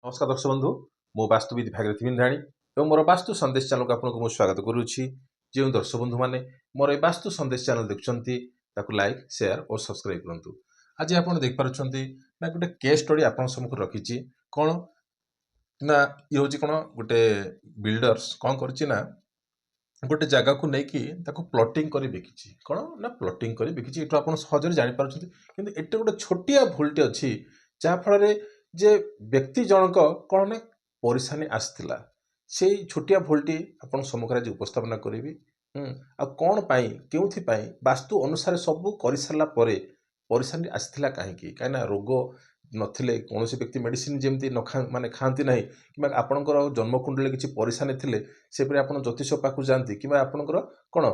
नमस्कार दर्शक बंधु मो वास्तुविद भागीरथी बिंधाणी और मोर वास्तु संदेश चैनल को आपको स्वागत करुच्ची। जो दर्शक बंधु मैंने मोर ए वास्तु संदेश चैनल देखुं लाइक शेयर और सब्सक्राइब करूँ। आज आप देखिपुंट ना गोटे केस स्टडी आप सम्मुख रखी कौन ना ये हूँ कौन गोटे बिल्डर्स कौन कर गोटे जगह को लेकिन प्लॉटिंग कर बिकी कौन ना प्लॉटिंग कर बिकी ये आप सहज जापर कि एटे गोटे छोटिया भूलटे अच्छी जहाँफल जे व्यक्ति जनक कौन ना परिशानी आसला से छोटिया भूलटी आप सम्मुखें आज उपस्थापना करी आ कौन पाई के वास्तु अनुसार सब कर सारा परिशानी आसला कहीं रोग नथिले कौन व्यक्ति मेडिसिन जमी न खा माने खाती ना कि आपणकर जन्मकुंडली किसी परिशानी थे से आप ज्योतिष पाक जाती कि आपणकर कौन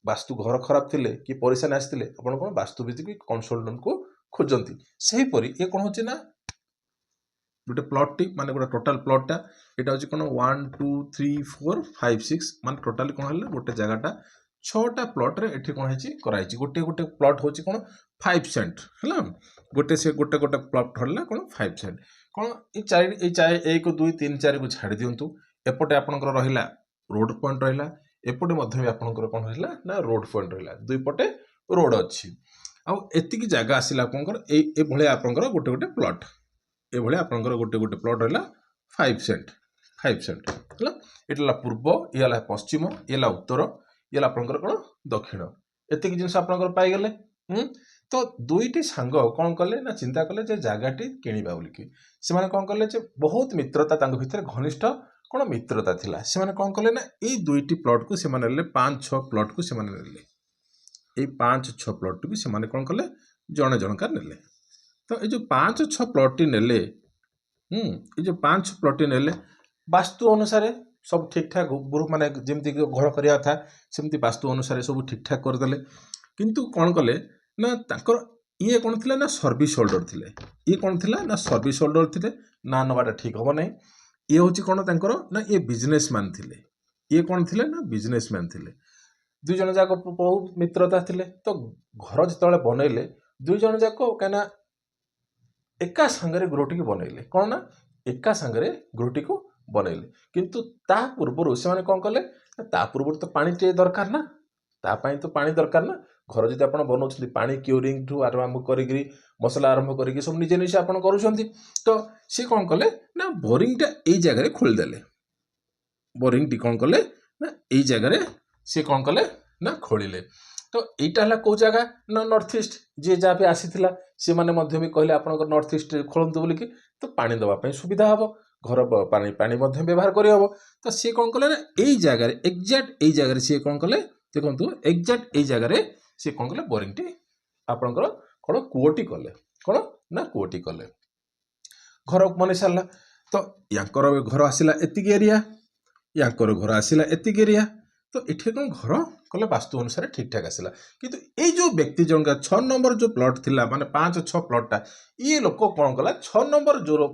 वास्तु घर खराब थे कि परिशानी आसते आप कौन वास्तुविद कनसल्टेंट को खोजती से हीपरी ये कौन हो गोटे प्लॉट टी माने गोटे टोटाल प्लॉटा यहाँ हूँ कौन 1 2 3 4 5 6 मान टोटाली कौन है गोटे जगहटा 6टा प्लॉट रे एठी कौन है कराई गोटे गोटे प्लॉट हूँ कौन 5 सेंट है गोटे से गोटे गोटे प्लॉट हल्ला कौन 5 सेंट कौन ये 1 2 3 4 को छाड़ दिंतु एपटे आपंकर रहा रोड पॉइंट रहा एपटे आपंकर कौन रहा ना रोड पॉइंट रहा दुई पटे रोड अच्छी आती जगह आसला आपंकर आपंकर गोटे गोटे प्लॉट ये आपंकर गोटे गोटे प्लॉट रहा 5 सेंट है ये पूर्व ये पश्चिम ये उत्तर ये आपंकर कौन दक्षिण एतिक जिन आपंकर पाईगले तो दुईटी सांग कौन कले ना चिंता कले जगहटी किणवा बोलिकी से कौन कले बहुत मित्रता भितर घनिष्ठ कौन मित्रता थिला से कौन कले ना ये दुईटी प्लॉट को से 5-6 प्लॉट को से ये 5-6 प्लॉट को से कौन कले जड़े जनकार नेले तो ये जो 5-6 प्लॉट नेले ये जो 5 प्लॉट नेले वास्तु अनुसार सब ठीक ठाक माने जमती घर करिया था सेमती वास्तु अनुसार सब ठीक ठाक करदे किंतु कौन कले ना ताकर ये कौन थिला ना सर्विस होल्डर थिले ये कौन थिला ना सर्विस होल्डर थिले ना नवाटा ठीक हम ना ये हूँ कौन तांकर ना ये बिजनेसमैन थिले ये कौन थिले ना बिजनेसमैन थिले दुई जन जाक बहुत मित्रता थिले तो घर जिते बनइले दुई जन जाक कहीं एका सांगरे गृहटी को बनइले कौन ना एका सांगरे गृहटी को बनइले किंतु ता पूर्व से कौन कले ता पूर्व तो पानी टे दरकार ना तापाई तो पानी दरकार ना घर जब आप बनाऊँ पानी क्यूरिंग ठू आरंभ करी मसला आरंभ करी सब निजे निजे आप करुँच तो सी कौन कले ना बोरिंगटा यही जगह खोलदेले बोरिंग टी कौन कले ना यही जगह सी कौन कले ना खोलिले तो यहाँ कौ जगह ना नॉर्थ ईस्ट जी जहाँ भी आसी सी मैंने भी कहले आप नॉर्थ ईस्ट खोलतु बोलिकी तो पानी दवाई सुविधा हम घर पानी पानी व्यवहार करहब तो सी कौन कले ना यही जगह एक्जाक्ट यही जगह सी कौन कले देखो एक्जाक्ट यही जगह सी कौन कले बोरिंग टी आपणकर कौन कूटी कले कौन ना कूटी कले घर बन सारा तो यांकर घर आसला एतिक एरिया यांकर घर आसला एतिक एरिया तो ये कौन घर कले वास्तु अनुसार ठीक ठाक आसला किंतु ये जो व्यक्ति जनका 6 नंबर जो प्लॉट थिला माने 5-6 प्लॉटटा ये लोक कौन कला 6 नंबर जो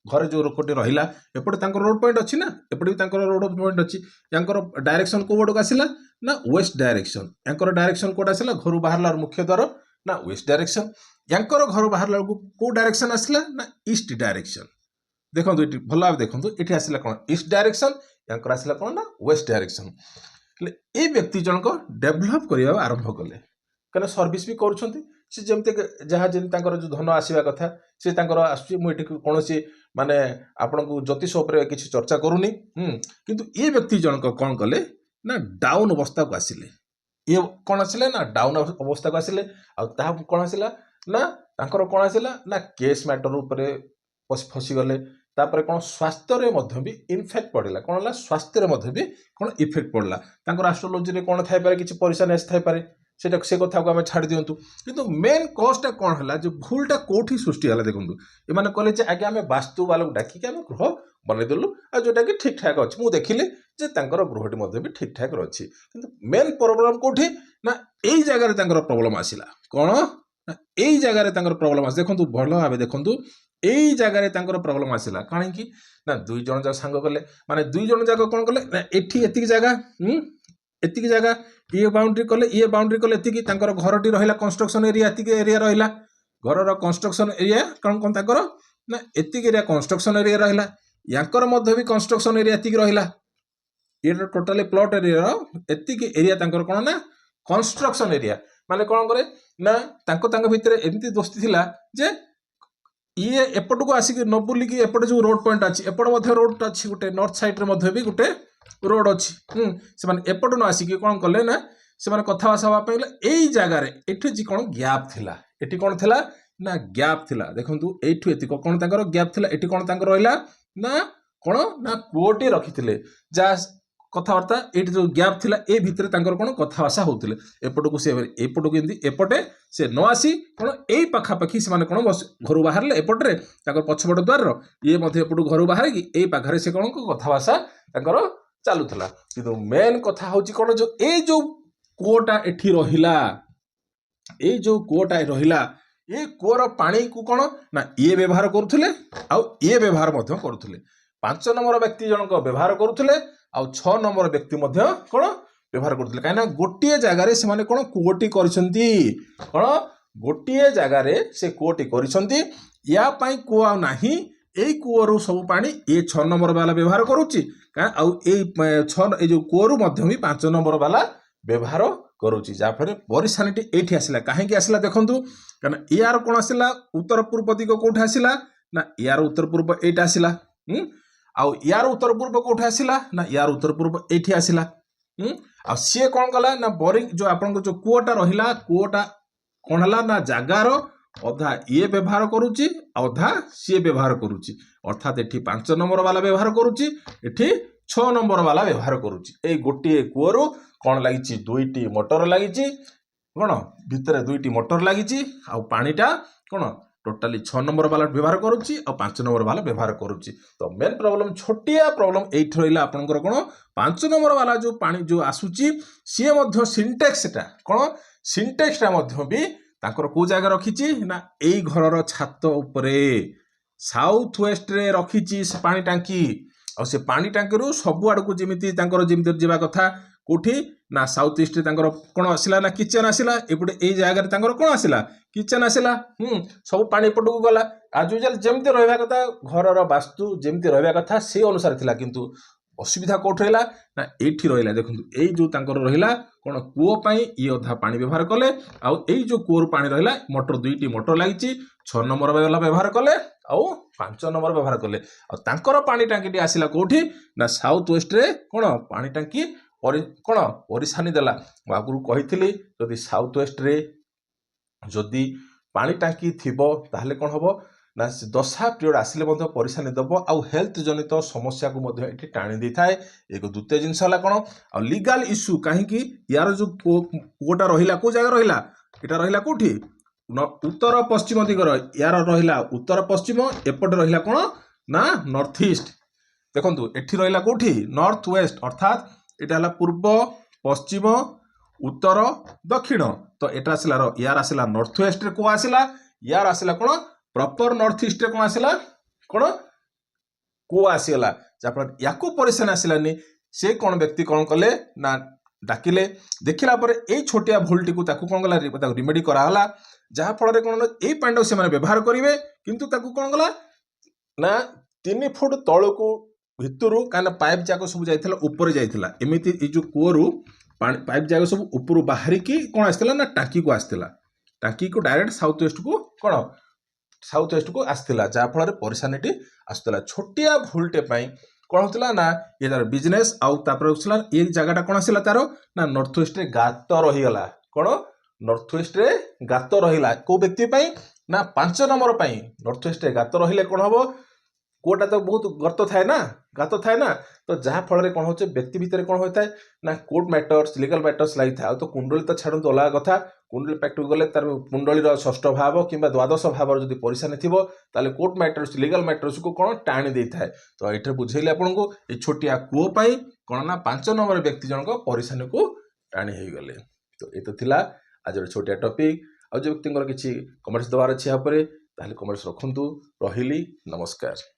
घर जो लोकटे रहा एपटे रोड पॉइंट अच्छी ना एपटे भी रोड पॉइंट अच्छी यांकर डायरेक्शन को बड़क आसला ना वेस्ट डायरेक्शन यांकर डायरेक्शन कोड आसला घर बाहर मुख्य द्वार ना वेस्ट डायरेक्शन यांकर घर बाहर को डायरेक्शन आसला ना ईस्ट डायरेक्शन देखो भल भाव देखो ये आसला कौन ईस्ट डायरेक्शन यांकर आसला कौन ना वेस्ट डायरेक्शन ये व्यक्ति जनक डेभलप करने आरंभ कले कहीं सर्विस भी करमती जहाँ जो धन आसवा कथा सी मुझे कौन माने आपण को ज्योतिष किसी चर्चा करूनी किंतु ये व्यक्ति जनक कौन कले ना डाउन अवस्था को आसिले ये कौन आसिले ना डाउन अवस्था को आसिले कौन आसिला ना कौन आसिला ना केस मैटर उपरे फसीगले तापर कौन स्वास्थ्य भी इनफेक्ट पड़ेगा कौन है स्वास्थ्य भी कौन इफेक्ट पड़ला एस्ट्रोलोजी कौन थाईपे किसी परेशानी आसपारे से कथा को आम छाड़ दिंतु किंतु मेन कजटा कौन है जो भूलटा कौटी सृष्टि है देखो ये कहले आगे आम वास्तु वाला डाकिक आम गृह बनईदेलु आ जोटा कि ठीक ठाक अच्छे मुझे देखिली गृहटी भी ठीक ठाक अच्छी कि मेन प्रोब्लेम कौटी ना यही जगह प्रोब्लेम आसला कौन यही जगह प्रोब्लेम आस देखो भल भाव देखूँ यही जगह प्रोब्लेम आसला कहीं ना दुई जन जाक सांग कले माने दुई जन जाक कौन कले ना एति जगह एतिक जगह ये बाउंड्री कले एतिक घर टी रहा कंस्ट्रक्शन एरिया एतिक एरिया रहा घर कंस्ट्रक्शन एरिया कौन कौन ना एतिक एरिया कंस्ट्रक्शन एरिया रहिला यांकर मध्य भी कंस्ट्रक्शन एरिया एतिक रहिला ये टोटली प्लॉट एरिया एतिक एरिया तांकर कोन ना कंस्ट्रक्शन एरिया माने कोन करे ना तांको तांको भितरे एमती दोस्ती थिला जे ये एपट को आसिक न बुलिक एपट जो रोड पॉइंट अच्छी एपट मध्य रोड अच्छी गोटे नॉर्थ साइड रे मध्य भी गोटे रोड अच्छी से माने एपट न आसिक कोन कले ना से माने कथा भाषा हवा पइला एई जगह रे एठी जी कोन गैप थिला एठी कोन थिला ना गैप थिला देखंतु एठु एति कोन तांकर गैप थिला एठी कोन तांकर रहिला ना कोन ना कोटी रखिथिले जा कथबार्ता ये जो गैप थिला ए भितर तांकर कोन कथा भाषा होतिले एपटको से एपटको एंदी एपटे से न आसी कोन एई पाखा पाखी से माने कोन घर बाहरले एपटरे तांकर पछपट द्वार रो ये मध्ये एपटो घर बाहर की एई पाखरे से कोन कथा भाषा तांकर चालुथला किंतु मेन कथा होची कोन जो ए जो कोटा एठी रहिला ए जो कोटा रहिला ए कोर पानी को कोन ना ये व्यवहार करूथले आ ये व्यवहार मध्ये करूथले 5 नंबर व्यक्ति जनक व्यवहार करूथले आ 6 नंबर व्यक्ति मध्ये कोन व्यवहार करथले काइना गोटिए जगह रे से माने कोन कोटी करिसंती कोन गोटिए जगह रे से कोटी करिसंती या पई को आ नाही एई कुओरु सब पानी ए 6 नंबर वाला व्यवहार करूची का आ एई 6 ए जो कुओरु मध्ये भी 5 नंबर वाला व्यवहार करूची जा फरे परिसानिटी एठी आसिला काहे की आसिला देखंतु काना यार कोन आसिला उत्तर पूर्व दिग कोठा आसिला ना यार उत्तर पूर्व एटा आसिला आउ यार उत्तर पूर्व कोठे आसिला ना यार उत्तर पूर्व एठी आसिला आ सी कौन कला ना बोरिंग जो आपन जो कुओटा रहिला कुओटा कोन हला ना जागार अधा ये व्यवहार करूची अधा सी व्यवहार करूची अर्थात एठी 5 नंबर वाला व्यवहार करूची एठी 6 नंबर वाला व्यवहार करूची ए गोटिए कुओरु कोन लागिची दुईटी मोटर लागिची कोन भितरे दुईटी मोटर लागिची आ पानीटा कोन टोटाली 6 नंबर वाला व्यवहार करूची और 5 नंबर वाला व्यवहार करूची तो मेन प्रॉब्लम छोटिया प्रॉब्लम एठ रहिला आपनकर कोन 5 नंबर वाला जो पानी जो आसुची सी मध्य सिंटेक्सटा कोन सिंटेक्सटा मध्य भी तांकर को जगह रखिची ना एई घरर छात उपरे साउथ वेस्ट रे रखिची से पानी टांकी और से पानी टांकी रु सब आड़ को जेमिति तांकर जेमिति जीवा कथा कोठी ना साउथ ईस्ट तांकर कोन आसिला ना किचन आसिला एपटे एई जगह रे तांकर कोन आसिला किचन आसिला सब पानी एपटको गला आज यूजुअल जेमते रहबा कथा घरर वास्तु जेमते रहबा कथा से अनुसार थिला किंतु असुविधा कोठ रहिला ना एठी रहिला देखंतु एई जो तांकर रहिला कोन कुओ पई ई अधा पानी व्यवहार कले आ एई जो कुओर पानी रहिला मोटर दुईटी मोटर लागिची 6 नंबर वाला व्यवहार कले आ 5 नंबर व्यवहार कले आ तांकर पानी टांकीटी आसिला कोठी ना साउथ वेस्ट रे कोन पानी टांकी कोन परिसानी देला आगुरु कहिथिली जदि साउथ वेस्ट रे जदि पानी टांकी थिबो ताहले कोन हबो ना दशा पीरियड आसिले मध्य परिसानी दबो आ हेल्थ जनित समस्या को मध्य एठी टाणी दै थाए एक द्वितीय जिंस हला कोन आ लीगल इश्यू काहे कि यार जो कोटा रहिला को जगह रहिला एटा रहिला कोठी उत्तर पश्चिम दिगर यार रहिला उत्तर पश्चिम एपट रहिला कोन ना नॉर्थ ईस्ट देखंतु एठी रहिला कोठी नॉर्थ वेस्ट अर्थात एटा हला पूर्व पश्चिम उत्तर दक्षिण तो एटा आसिला यार आसिला नॉर्थ वेस्ट रे को आसिला यार आसिला कोन प्रॉपर नॉर्थ ईस्ट रे कोन आसिला कोन को आसिला जाफर याको परिसन आसिलानी से कोन व्यक्ति कोन कले ना डाकिले देखिला पर ए छोटिया भूलटी को ताकू कोन गला ताकू रिमेडी करा हला जहा फल रे कोन ए पांडव से माने व्यवहार करिवे किंतु ताकू कोन गला ना 3 फुट तळको भितरु काना पाइप जाको सब जाइथिला ऊपर जाइथिला एमिति ए जो कुओरु पाइप जाको सब ऊपर बाहरी की कोन आस्थिला ना टाकी को आस्थिला टाकी को डायरेक्ट साउथ वेस्ट को कोन साउथ वेस्ट को आस्थिला जा फल रे परिसानिटी आस्थिला छोटिया भूलटे पई कोन होतला ना ये तार बिजनेस आउ तापर होतला ए जगहटा कोन आसिला तारो ना नॉर्थ वेस्ट रे गात रही गला कोन नॉर्थ वेस्ट रे गात रहिला को व्यक्ति पई ना 5 नंबर पई नॉर्थ वेस्ट रे गात रहिले कोन हबो कोटा तो बहुत गर्त थाए ना गात थाए ना तो जहाँ फल रे कोन होचे व्यक्ति भितर कोन होता है ना कोर्ट मैटर्स लीगल मैटर्स लाई था तो कुंडली तो छाड़ू तो अलग कथा कुंडली पैक्ट गले तार कुंडलीर षष्ठ भाव किंबा द्वादश भाव जदि परिसानी थिबो ताले कोर्ट मैटर्स लीगल मैटर्स को कोन टाणी दे थाए तो एठे बुझेले आपन को ए छोटिया कुओ पई कोन ना 5 नंबर व्यक्ति जनक परिसानी को टाणी हे गले तो ए तो थिला आज छोटिया टॉपिक आ जो व्यक्ति किछि कमेंट्स दवार अछि या परे ताले कमेंट्स रखंतु रहिली नमस्कार।